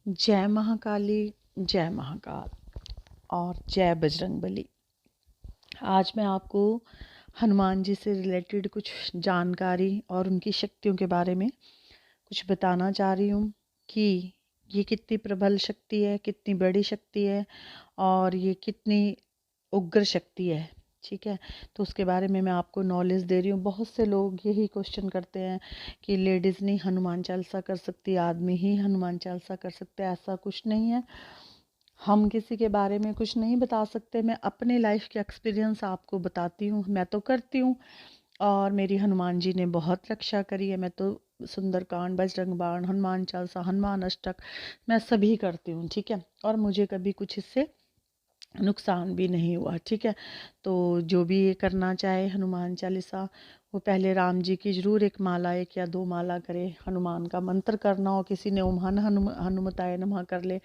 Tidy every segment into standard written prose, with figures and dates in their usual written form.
जय महाकाली, जय महाकाल और जय बजरंगबली। आज मैं आपको हनुमान जी से रिलेटेड कुछ जानकारी और उनकी शक्तियों के बारे में कुछ बताना चाह रही हूँ कि ये कितनी प्रबल शक्ति है, कितनी बड़ी शक्ति है और ये कितनी उग्र शक्ति है। ठीक है, तो उसके बारे में मैं आपको नॉलेज दे रही हूँ। बहुत से लोग यही क्वेश्चन करते हैं कि लेडीज़ नहीं हनुमान चालीसा कर सकती, आदमी ही हनुमान चालीसा कर सकते हैं। ऐसा कुछ नहीं है। हम किसी के बारे में कुछ नहीं बता सकते। मैं अपने लाइफ के एक्सपीरियंस आपको बताती हूँ। मैं तो करती हूँ और मेरी हनुमान जी ने बहुत रक्षा करी है। मैं तो सुंदरकांड, बजरंग बाण, हनुमान चालीसा, हनुमान अष्टक मैं सभी करती हूँ। ठीक है, और मुझे कभी कुछ इससे नुकसान भी नहीं हुआ। ठीक है, तो जो भी ये करना चाहे हनुमान चालीसा, वो पहले राम जी की ज़रूर एक माला, एक या दो माला करे। हनुमान का मंत्र करना हो, किसी ने ओम हन हनुमताय नमः कर ले।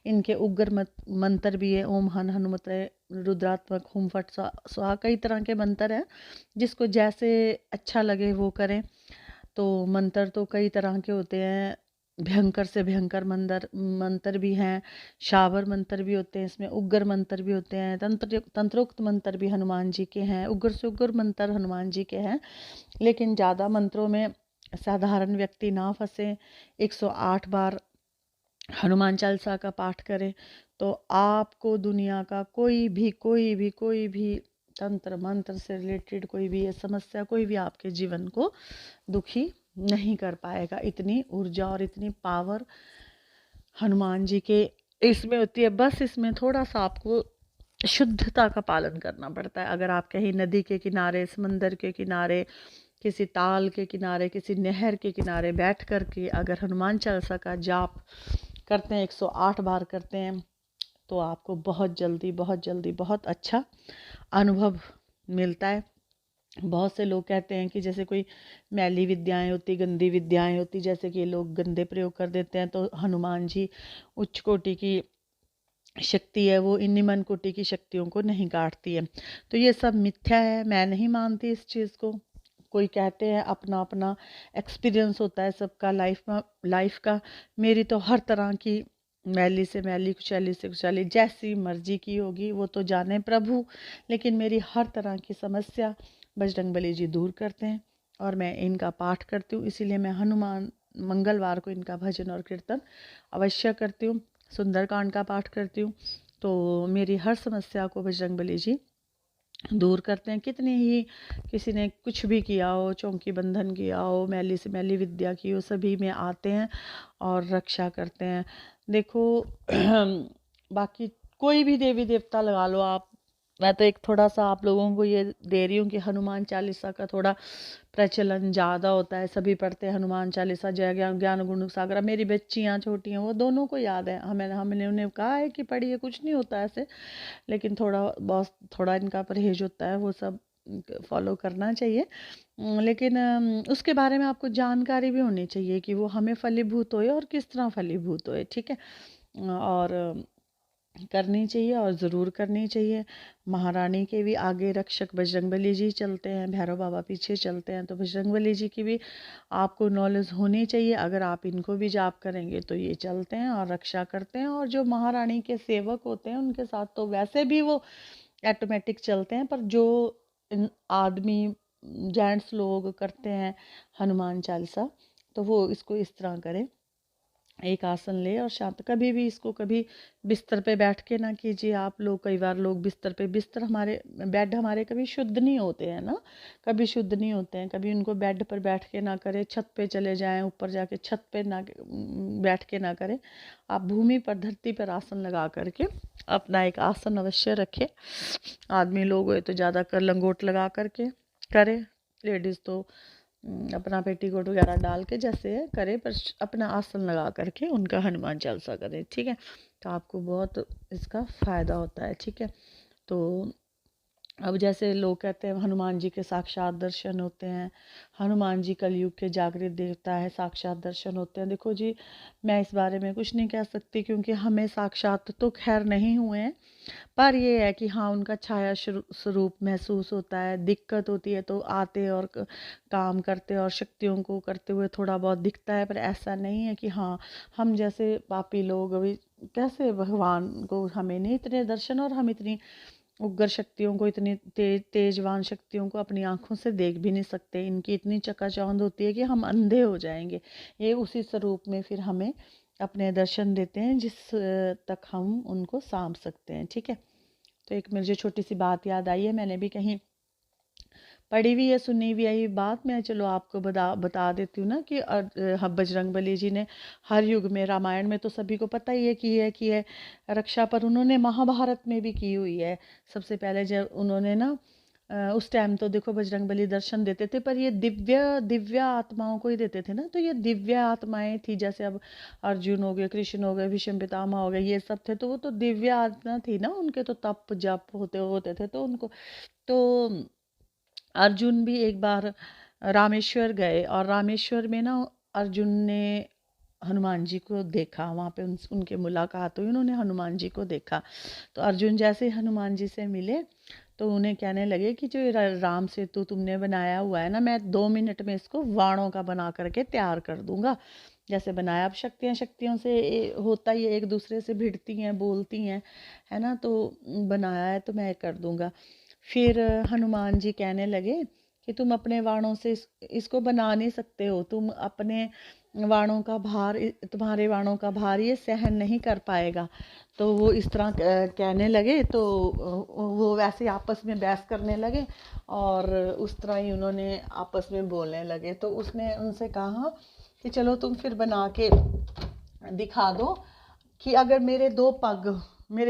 इनके उग्र मंत्र भी है, ओम हन हनुमताय, रुद्रात्मक, हुम फट स्वाहा, कई तरह के मंत्र हैं। जिसको जैसे अच्छा लगे वो करें। तो मंत्र तो कई तरह के होते हैं। भयंकर से भयंकर मंत्र भी हैं, शावर मंत्र भी होते हैं, इसमें उग्र मंत्र भी होते हैं, तंत्रोक्त मंत्र भी हनुमान जी के हैं, उग्र से उग्र मंत्र हनुमान जी के हैं। लेकिन ज़्यादा मंत्रों में साधारण व्यक्ति ना फंसे। 108 बार हनुमान चालीसा का पाठ करें तो आपको दुनिया का कोई भी तंत्र मंत्र से रिलेटेड कोई भी ये समस्या, कोई भी आपके जीवन को दुखी नहीं कर पाएगा। इतनी ऊर्जा और इतनी पावर हनुमान जी के इसमें होती है। बस इसमें थोड़ा सा आपको शुद्धता का पालन करना पड़ता है। अगर आप कहीं नदी के किनारे, समंदर के किनारे, किसी ताल के किनारे, किसी नहर के किनारे बैठ कर के अगर हनुमान चालीसा का जाप करते हैं, 108 बार करते हैं, तो आपको बहुत जल्दी बहुत अच्छा अनुभव मिलता है। बहुत से लोग कहते हैं कि जैसे कोई मैली विद्याएं होती, गंदी विद्याएं होती, जैसे कि लोग गंदे प्रयोग कर देते हैं, तो हनुमान जी उच्च कोटि की शक्ति है, वो इन निम्न कोटि की शक्तियों को नहीं काटती है। तो ये सब मिथ्या है, मैं नहीं मानती इस चीज़ को। कोई कहते हैं, अपना अपना एक्सपीरियंस होता है सबका लाइफ का। मेरी तो हर तरह की मैली से मैली, कुचैली से कुचैली, जैसी मर्जी की होगी वो तो जाने प्रभु। लेकिन मेरी हर तरह की समस्या बजरंगबली जी दूर करते हैं और मैं इनका पाठ करती हूँ। इसीलिए मैं हनुमान मंगलवार को इनका भजन और कीर्तन अवश्य करती हूँ। सुंदरकांड का पाठ करती हूँ। तो मेरी हर समस्या को बजरंगबली जी दूर करते हैं। कितनी ही किसी ने कुछ भी किया हो, चौकी बंधन किया हो, मैली से मैली विद्या की हो, सभी में आते हैं और रक्षा करते हैं। देखो बाकी कोई भी देवी देवता लगा लो आप। मैं तो एक थोड़ा सा आप लोगों को ये दे रही हूँ कि हनुमान चालीसा का थोड़ा प्रचलन ज़्यादा होता है। सभी पढ़ते हैं हनुमान चालीसा, जय ज्ञान ज्ञान गुण सागर। मेरी बच्चियाँ छोटी हैं, वो दोनों को याद है। हमने उन्हें कहा है कि पढ़िए, कुछ नहीं होता ऐसे। लेकिन थोड़ा इनका परहेज होता है, वो सब फॉलो करना चाहिए। लेकिन उसके बारे में आपको जानकारी भी होनी चाहिए कि वो हमें फलीभूत होए और किस तरह फलीभूत होए। ठीक है, और करनी चाहिए और ज़रूर करनी चाहिए। महारानी के भी आगे रक्षक बजरंगबली जी चलते हैं, भैरव बाबा पीछे चलते हैं, तो बजरंगबली जी की भी आपको नॉलेज होनी चाहिए। अगर आप इनको भी जाप करेंगे तो ये चलते हैं और रक्षा करते हैं। और जो महारानी के सेवक होते हैं उनके साथ तो वैसे भी वो ऑटोमेटिक चलते हैं। पर जो आदमी जेंट्स लोग करते हैं हनुमान चालीसा, तो वो इसको इस तरह करें, एक आसन ले और शांत। कभी भी इसको कभी बिस्तर पे बैठ के ना कीजिए आप लोग। कई बार लोग बिस्तर हमारे बेड हमारे कभी शुद्ध नहीं होते हैं ना, कभी शुद्ध नहीं होते हैं। कभी उनको बेड पर बैठ के ना करें, छत पे चले जाएं, ऊपर जाके छत पे ना बैठ के ना करें। आप भूमि पर, धरती पर आसन लगा करके अपना एक आसन अवश्य रखें। आदमी लोग हुए तो ज़्यादा कर लंगोट लगा करके करें, लेडीज़ तो अपना पेटीकोट वगैरह डाल के जैसे करें, पर अपना आसन लगा करके उनका हनुमान चालीसा करें। ठीक है, तो आपको बहुत इसका फ़ायदा होता है। ठीक है, तो अब जैसे लोग कहते हैं हनुमान जी के साक्षात दर्शन होते हैं, हनुमान जी कलयुग के जागृत देवता है, साक्षात दर्शन होते हैं। देखो जी, मैं इस बारे में कुछ नहीं कह सकती क्योंकि हमें साक्षात तो खैर नहीं हुए हैं, पर ये है कि हाँ उनका छाया स्वरूप महसूस होता है। दिक्कत होती है तो आते और काम करते और शक्तियों को करते हुए थोड़ा बहुत दिखता है, पर ऐसा नहीं है कि हाँ हम जैसे पापी लोग अभी कैसे भगवान को हमें नहीं इतने दर्शन, और हम इतनी उग्र शक्तियों को, इतनी तेजवान शक्तियों को अपनी आंखों से देख भी नहीं सकते। इनकी इतनी चकाचौंध होती है कि हम अंधे हो जाएंगे। ये उसी स्वरूप में फिर हमें अपने दर्शन देते हैं जिस तक हम उनको सांभ सकते हैं। ठीक है, तो एक मुझे छोटी सी बात याद आई है, मैंने भी कहीं पढ़ी हुई है, सुनी हुई है ये बात। मैं चलो आपको बता देती हूँ ना कि बजरंगबली जी ने हर युग में, रामायण में तो सभी को पता ही है कि है रक्षा, पर उन्होंने महाभारत में भी की हुई है। सबसे पहले जब उन्होंने ना उस टाइम तो देखो बजरंगबली दर्शन देते थे, पर ये दिव्य दिव्य आत्माओं को ही देते थे ना, तो ये दिव्य आत्माएं थी। जैसे अब अर्जुन हो गए, कृष्ण हो गए, भीष्म पितामह हो गए, ये सब थे, तो वो तो दिव्य आत्मा थी ना, उनके तो तप जप होते थे, तो उनको तो अर्जुन भी एक बार रामेश्वर गए, और रामेश्वर में ना अर्जुन ने हनुमान जी को देखा। वहाँ पे उनके मुलाकात हुई, उन्होंने हनुमान जी को देखा। तो अर्जुन जैसे ही हनुमान जी से मिले तो उन्हें कहने लगे कि जो ये राम सेतु तुमने बनाया हुआ है ना, मैं 2 मिनट में इसको वाणों का बना करके तैयार कर दूंगा। जैसे बनाया, अब शक्तियाँ शक्तियों से होता ही है, एक दूसरे से भिड़ती हैं, बोलती हैं, है ना, तो बनाया है तो मैं कर दूंगा। फिर हनुमान जी कहने लगे कि तुम अपने वाणों से इसको बना नहीं सकते हो, तुम अपने वाणों का भार, तुम्हारे वाणों का भार ये सहन नहीं कर पाएगा। तो वो इस तरह कहने लगे, तो वो वैसे आपस में बहस करने लगे, और उस तरह ही उन्होंने आपस में बोलने लगे। तो उसने उनसे कहा कि चलो तुम फिर बना के दिखा दो कि अगर मेरे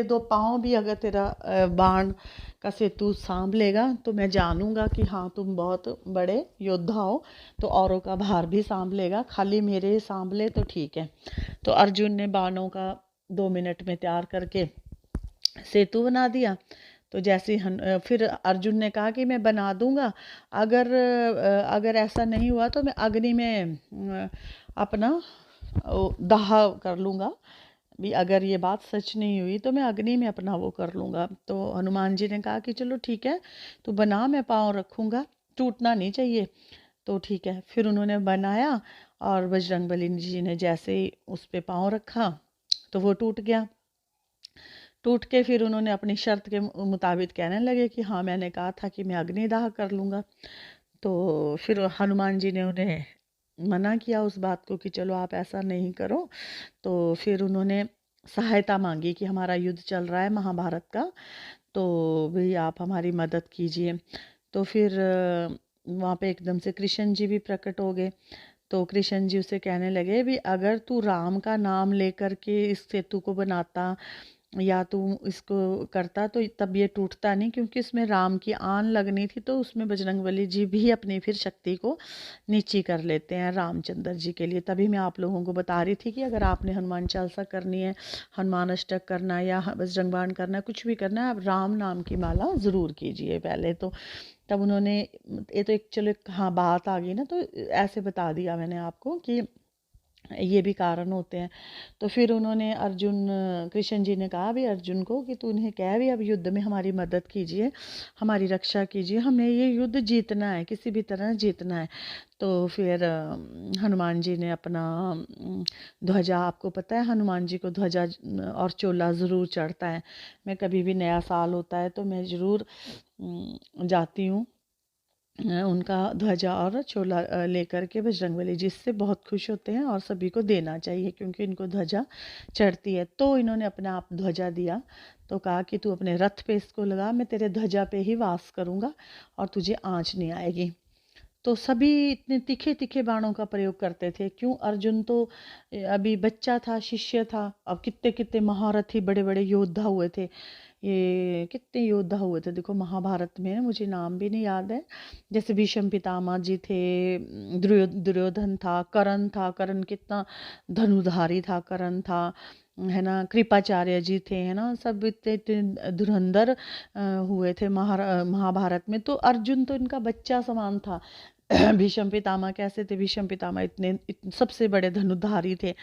दो पाँव भी अगर तेरा बाण का सेतु सांभ लेगा तो मैं जानूंगा कि हाँ तुम बहुत बड़े योद्धा हो, तो औरों का भार भी सांभ लेगा, खाली मेरे सांभ ले तो ठीक है। तो अर्जुन ने बाणों का 2 मिनट में तैयार करके सेतु बना दिया। तो जैसे फिर अर्जुन ने कहा कि मैं बना दूंगा, अगर ऐसा नहीं हुआ तो मैं अग्नि में अपना दाह कर लूँगा भी, अगर ये बात सच नहीं हुई तो मैं अग्नि में अपना वो कर लूँगा। तो हनुमान जी ने कहा कि चलो ठीक है, तो बना, मैं पाँव रखूँगा, टूटना नहीं चाहिए। तो ठीक है, फिर उन्होंने बनाया, और बजरंगबली जी ने जैसे ही उस पे पाँव रखा तो वो टूट गया। टूट के फिर उन्होंने अपनी शर्त के मुताबिक कहने लगे कि हाँ मैंने कहा था कि मैं अग्निदाह कर लूँगा। तो फिर हनुमान जी ने उन्हें मना किया उस बात को कि चलो आप ऐसा नहीं करो। तो फिर उन्होंने सहायता मांगी कि हमारा युद्ध चल रहा है महाभारत का, तो भी आप हमारी मदद कीजिए। तो फिर वहाँ पे एकदम से कृष्ण जी भी प्रकट हो गए। तो कृष्ण जी उसे कहने लगे भी, अगर तू राम का नाम लेकर के इस सेतु को बनाता या तू इसको करता तो तब ये टूटता नहीं, क्योंकि इसमें राम की आन लगनी थी। तो उसमें बजरंगबली जी भी अपनी फिर शक्ति को नीची कर लेते हैं रामचंद्र जी के लिए। तभी मैं आप लोगों को बता रही थी कि अगर आपने हनुमान चालीसा करनी है, हनुमान अष्टक करना है, या बजरंग बाण करना है, कुछ भी करना है, आप राम नाम की माला ज़रूर कीजिए पहले तो। तब उन्होंने, ये तो एक चलो हाँ बात आ गई ना, तो ऐसे बता दिया मैंने आपको कि ये भी कारण होते हैं। तो फिर उन्होंने कृष्ण जी ने कहा भी अर्जुन को कि तू उन्हें कह भी अब युद्ध में हमारी मदद कीजिए, हमारी रक्षा कीजिए, हमें ये युद्ध जीतना है, किसी भी तरह जीतना है। तो फिर हनुमान जी ने अपना ध्वजा, आपको पता है हनुमान जी को ध्वजा और चोला ज़रूर चढ़ता है। मैं कभी भी नया साल होता है तो मैं ज़रूर जाती हूँ उनका ध्वजा और चोला लेकर के। बजरंगबली जी इससे बहुत खुश होते हैं और सभी को देना चाहिए क्योंकि इनको ध्वजा चढ़ती है। तो इन्होंने अपने आप ध्वजा दिया, तो कहा कि तू अपने रथ पे इसको लगा, मैं तेरे ध्वजा पे ही वास करूँगा और तुझे आँच नहीं आएगी। तो सभी इतने तीखे तीखे बाणों का प्रयोग करते थे। क्यों? अर्जुन तो अभी बच्चा था, शिष्य था, अब कितने कितने महारथी बड़े बड़े योद्धा हुए थे। ये कितने योद्धा हुए थे देखो महाभारत में, मुझे नाम भी नहीं याद है। जैसे भीष्म पितामह जी थे, दुर्योधन था, कर्ण था, कर्ण कितना धनुधारी था, कर्ण था, है ना, कृपाचार्य जी थे, है ना, सब इतने इतने धुरंधर हुए थे महाभारत में। तो अर्जुन तो इनका बच्चा समान था। भीष्म पितामह कैसे थे? भीष्म पितामह सबसे बड़े धनुधारी थे,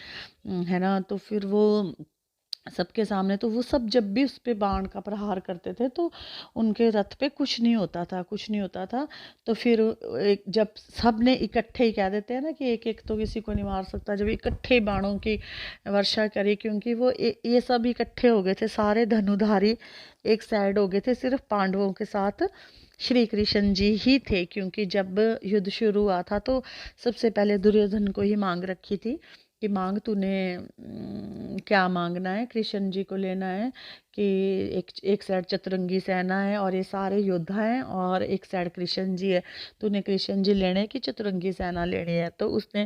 है ना। तो फिर वो सबके सामने, तो वो सब जब भी उस पे बाण का प्रहार करते थे तो उनके रथ पे कुछ नहीं होता था, कुछ नहीं होता था। तो फिर जब सब ने इकट्ठे ही, कह देते हैं ना कि एक एक तो किसी को नहीं मार सकता, जब इकट्ठे बाणों की वर्षा करी, क्योंकि वो ये सब इकट्ठे हो गए थे, सारे धनुधारी एक साइड हो गए थे, सिर्फ पांडवों के साथ श्री कृष्ण जी ही थे। क्योंकि जब युद्ध शुरू हुआ था तो सबसे पहले दुर्योधन को ही मांग रखी थी कि मांग, तूने क्या मांगना है? कृष्ण जी को लेना है कि एक एक साइड चतुरंगी सेना है और ये सारे योद्धा हैं, और एक साइड कृष्ण जी है, तूने कृष्ण जी लेने की चतुरंगी सेना लेनी है। तो उसने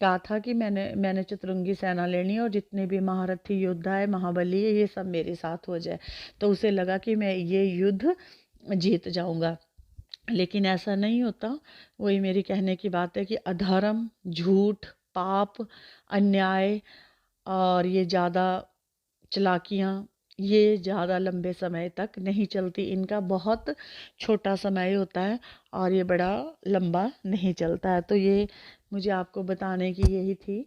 कहा था कि मैंने चतुरंगी सेना लेनी है, और जितने भी महारथी योद्धा है, महाबली है, ये सब मेरे साथ हो जाए। तो उसे लगा कि मैं ये युद्ध जीत जाऊंगा, लेकिन ऐसा नहीं होता। वही मेरी कहने की बात है कि अधर्म, झूठ, पाप, अन्याय और ये ज़्यादा चालाकियाँ, ये ज़्यादा लंबे समय तक नहीं चलती। इनका बहुत छोटा समय होता है और ये बड़ा लंबा नहीं चलता है। तो ये मुझे आपको बताने की यही थी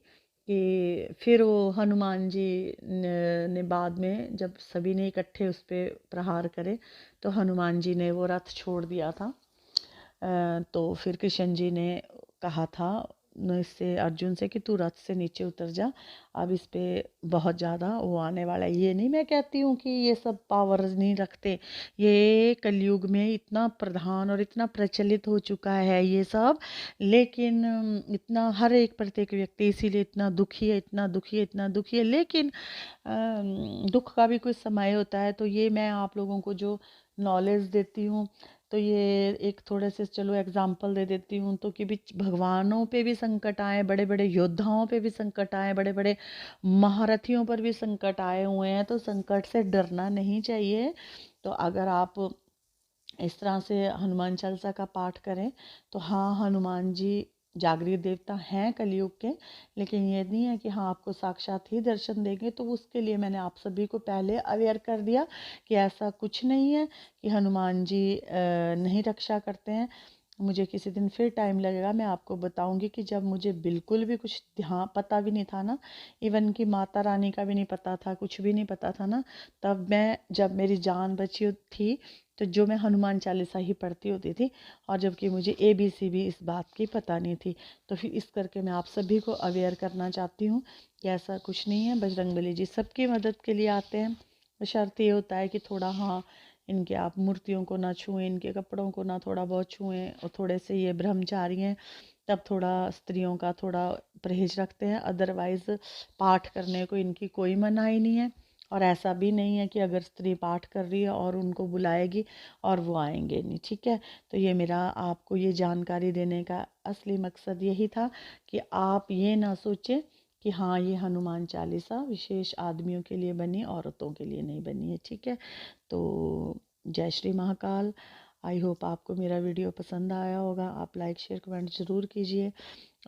कि फिर वो हनुमान जी ने बाद में जब सभी ने इकट्ठे उस पर प्रहार करे, तो हनुमान जी ने वो रथ छोड़ दिया था। तो फिर कृष्ण जी ने कहा था इससे, अर्जुन से, कि तू रथ से नीचे उतर जा, अब इस पे बहुत ज़्यादा वो आने वाला है। ये नहीं मैं कहती हूँ कि ये सब पावर नहीं रखते, ये कलयुग में इतना प्रधान और इतना प्रचलित हो चुका है ये सब, लेकिन इतना हर एक प्रत्येक व्यक्ति इसीलिए इतना दुखी है, इतना दुखी है, इतना दुखी है। लेकिन दुख का भी कुछ समय होता है। तो ये मैं आप लोगों को जो नॉलेज देती हूँ, तो ये एक थोड़े से चलो एग्जाम्पल दे देती हूँ, तो कि भी भगवानों पे भी संकट आए, बड़े बड़े योद्धाओं पे भी संकट आए, बड़े बड़े महारथियों पर भी संकट आए हुए हैं, तो संकट से डरना नहीं चाहिए। तो अगर आप इस तरह से हनुमान चालीसा का पाठ करें, तो हाँ, हनुमान जी जागृत देवता हैं कलयुग के, लेकिन ये नहीं है कि हाँ आपको साक्षात ही दर्शन देंगे। तो उसके लिए मैंने आप सभी को पहले अवेयर कर दिया कि ऐसा कुछ नहीं है कि हनुमान जी नहीं रक्षा करते हैं। मुझे किसी दिन फिर टाइम लगेगा, मैं आपको बताऊंगी कि जब मुझे बिल्कुल भी कुछ ध्यान पता भी नहीं था ना, इवन कि माता रानी का भी नहीं पता था, कुछ भी नहीं पता था ना, तब मैं, जब मेरी जान बची थी, तो जो मैं हनुमान चालीसा ही पढ़ती होती थी, और जबकि मुझे ABC भी इस बात की पता नहीं थी। तो फिर इस करके मैं आप सभी को अवेयर करना चाहती हूँ कि ऐसा कुछ नहीं है। बजरंगबली जी सबकी मदद के लिए आते हैं। बशर्ते ये होता है कि थोड़ा, हाँ, इनके आप मूर्तियों को ना छुएं, इनके कपड़ों को ना थोड़ा बहुत छुएं, और थोड़े से ये ब्रह्मचारी हैं तब थोड़ा स्त्रियों का थोड़ा परहेज रखते हैं। अदरवाइज़ पाठ करने को इनकी कोई मनाही नहीं है। और ऐसा भी नहीं है कि अगर स्त्री पाठ कर रही है और उनको बुलाएगी और वो आएंगे नहीं, ठीक है। तो ये मेरा आपको ये जानकारी देने का असली मकसद यही था कि आप ये ना सोचें कि हाँ ये हनुमान चालीसा विशेष आदमियों के लिए बनी, औरतों के लिए नहीं बनी है, ठीक है। तो जय श्री महाकाल। आई होप आपको मेरा वीडियो पसंद आया होगा। आप लाइक शेयर कमेंट ज़रूर कीजिए,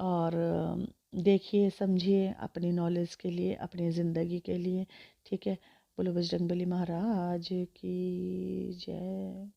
और देखिए समझिए अपनी नॉलेज के लिए, अपनी ज़िंदगी के लिए, ठीक है। बोलो बजरंगबली महाराज की जय।